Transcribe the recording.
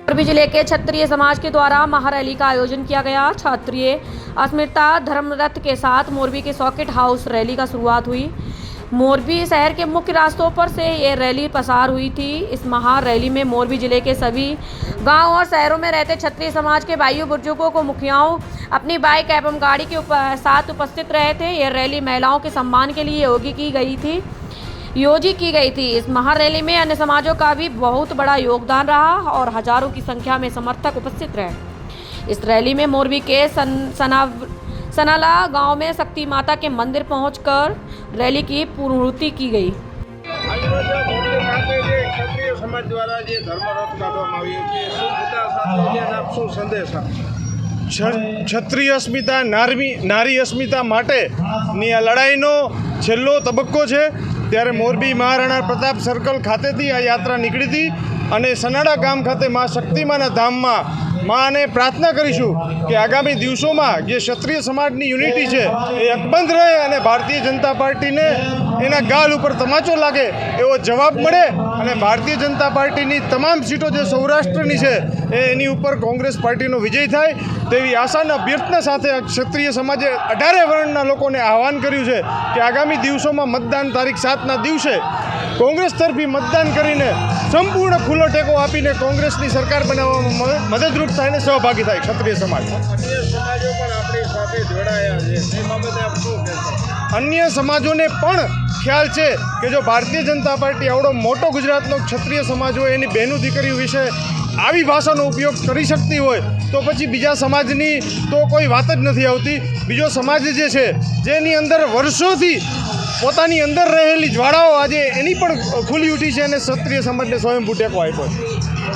मोरबी जिले के क्षत्रिय समाज के द्वारा महारैली का आयोजन किया गया। क्षत्रिय अस्मिता धर्म रथ के साथ मोरबी के सॉकेट हाउस रैली का शुरुआत हुई। मोरबी शहर के मुख्य रास्तों पर से ये रैली पसार हुई थी। इस महारैली में मोरबी जिले के सभी गांव और शहरों में रहते क्षत्रिय समाज के भाइयों बुजुर्गों को मुखियाओं अपनी बाइक एवं गाड़ी के साथ उपस्थित रहे थे। यह रैली महिलाओं के सम्मान के लिए योजित की गई थी। इस महारैली में अन्य समाजों का भी बहुत बड़ा योगदान रहा और हजारों की संख्या में समर्थक उपस्थित रहे। इस रैली में मोरबी के सनाला गांव में शक्ति माता के मंदिर पहुंचकर रैली की पूर्णाहुति की गई। समाज द्वारा धर्मरथ क्षत्रिय अस्मिता नारी अस्मिता माटेनी आ लड़ाईनो छेल्लो तबक्को छे। त्यारे मोरबी महाराणा प्रताप सर्कल खातेथी आ यात्रा निकળી હતી અને સનાડા ગામ ખાતે માં શક્તિમાના ધામમાં માને પ્રાર્થના કરીશું કે આગામી દિવસોમાં જે ક્ષત્રિય સમાજની યુનિટી છે એ અકબંધ રહે અને ભારતીય જનતા પાર્ટીને એના ગાલ ઉપર તમાચો લાગે એવો જવાબ મળે અને ભારતીય જનતા પાર્ટીની તમામ સીટો જે સૌરાષ્ટ્રની છે એની ઉપર કોંગ્રેસ પાર્ટીનો વિજય થાય તેવી આશાના અભ્યર્થના સાથે ક્ષત્રિય સમાજે 18 વર્ણના લોકોને આહવાન કર્યું છે કે આગામી દિવસોમાં મતદાન તારીખ 7ના દિવસે કોંગ્રેસ તરફી મતદાન કરીને સંપૂર્ણ ખુલ્લો ટેકો આપીને કોંગ્રેસની સરકાર બનાવવામાં મદદરૂપ થઈને સહભાગી થાય ક્ષત્રિય સમાજ। અન્ય સમાજોને પણ ખ્યાલ છે કે જો ભારતીય જનતા પાર્ટી આવડો મોટો ગુજરાતનો ક્ષત્રિય સમાજ હોય એની બહેનો દીકરીઓ વિશે આવી ભાષાનો ઉપયોગ કરી શકતી હોય તો પછી બીજા સમાજની તો કોઈ વાત જ નથી આવતી। બીજો સમાજ જે છે જેની અંદર વર્ષોથી પોતાની અંદર રહેલી જ્વાળાઓ આજે એની પણ ખુલી ઉઠી છે અને ક્ષત્રિય સમાજને સ્વયંભૂ ટેકો આપ્યો છે।